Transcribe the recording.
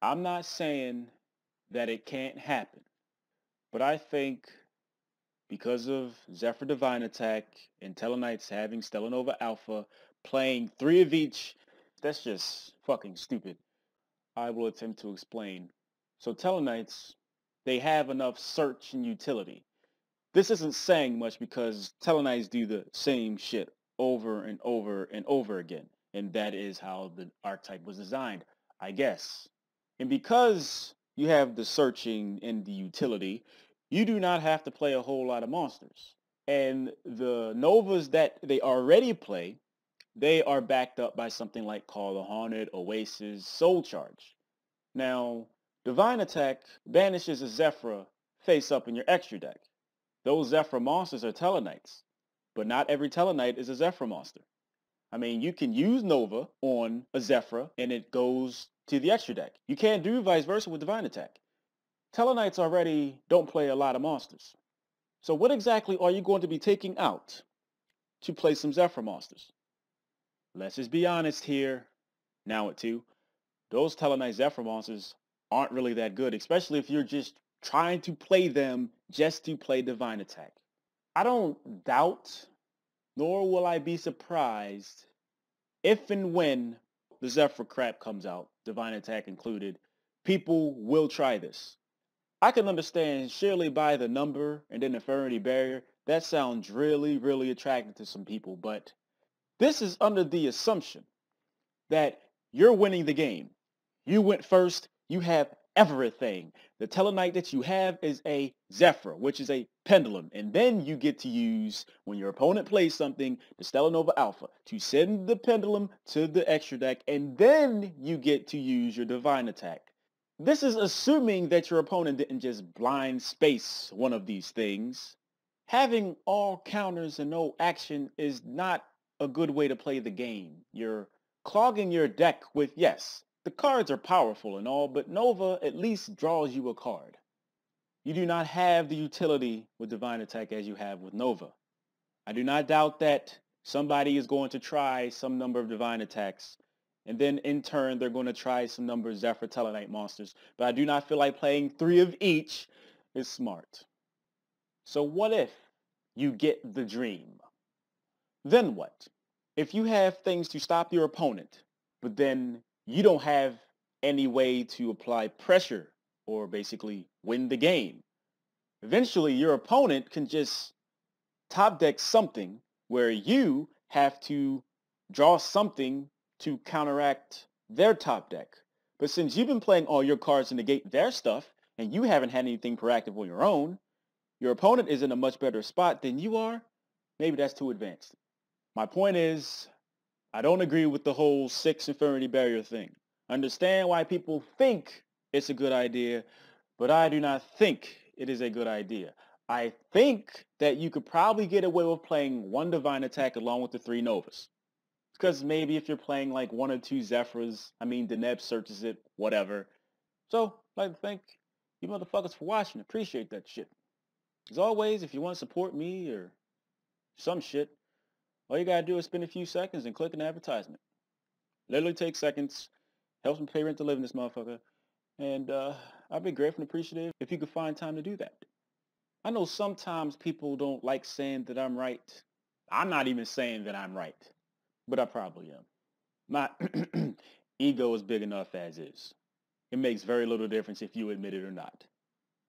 I'm not saying that it can't happen, but I think because of Zephyr Divine Attack and Tellarknights having Stellarnova Alpha, playing 3 of each, that's just fucking stupid. I will attempt to explain. So Tellarknights, they have enough search and utility. This isn't saying much because Tellarknights do the same shit over and over and over again. And that is how the archetype was designed, I guess. And because you have the searching and the utility, you do not have to play a whole lot of monsters. And the Novas that they already play, they are backed up by something like Call the Haunted, Oasis, Soul Charge. Now, Divine Attack banishes a Zephyr face up in your extra deck. Those Zephyr monsters are Tellarknights, but not every Tellarknight is a Zephyr monster. I mean, you can use Nova on a Zephyr and it goes to the extra deck. You can't do vice versa with Divine Attack. Tellarknights already don't play a lot of monsters. So what exactly are you going to be taking out to play some Zephyr monsters? Let's just be honest here. Now at 2, those Tellarknight Zephyr monsters aren't really that good, especially if you're just trying to play them just to play Divine Attack. I don't doubt, nor will I be surprised if and when the Zephyr crap comes out, Divine Attack included, people will try this. I can understand surely by the number and then Infinity Barrier, that sounds really, really attractive to some people, but this is under the assumption that you're winning the game. You went first, you have everything. The Tellarknight that you have is a Zephyr, which is a pendulum. And then you get to use, when your opponent plays something, the Stellarnova Alpha, to send the pendulum to the extra deck, and then you get to use your Divine Attack. This is assuming that your opponent didn't just blind space one of these things. Having all counters and no action is not a good way to play the game. You're clogging your deck with, yes, the cards are powerful and all, but Nova at least draws you a card. You do not have the utility with Divine Attack as you have with Nova. I do not doubt that somebody is going to try some number of Divine Attacks, and then in turn they're going to try some number of Zephyr Tellarknight monsters, but I do not feel like playing 3 of each is smart. So what if you get the dream? Then what? If you have things to stop your opponent, but then you don't have any way to apply pressure or basically win the game, eventually your opponent can just top deck something where you have to draw something to counteract their top deck. But since you've been playing all your cards to negate their stuff and you haven't had anything proactive on your own, your opponent is in a much better spot than you are. Maybe that's too advanced. My point is, I don't agree with the whole 6 Infinity Barrier thing. Understand why people think it's a good idea, but I do not think it is a good idea. I think that you could probably get away with playing 1 Divine Attack along with the 3 Novas. Because maybe if you're playing like 1 or 2 Zephyrs, I mean, Deneb searches it, whatever. So, I'd like to thank you motherfuckers for watching. Appreciate that shit. As always, if you want to support me or some shit, all you gotta do is spend a few seconds and click an advertisement. Literally takes seconds, helps me pay rent to live in this motherfucker, and I'd be grateful and appreciative if you could find time to do that. I know sometimes people don't like saying that I'm right. I'm not even saying that I'm right, but I probably am. My ego is big enough as is. It makes very little difference if you admit it or not.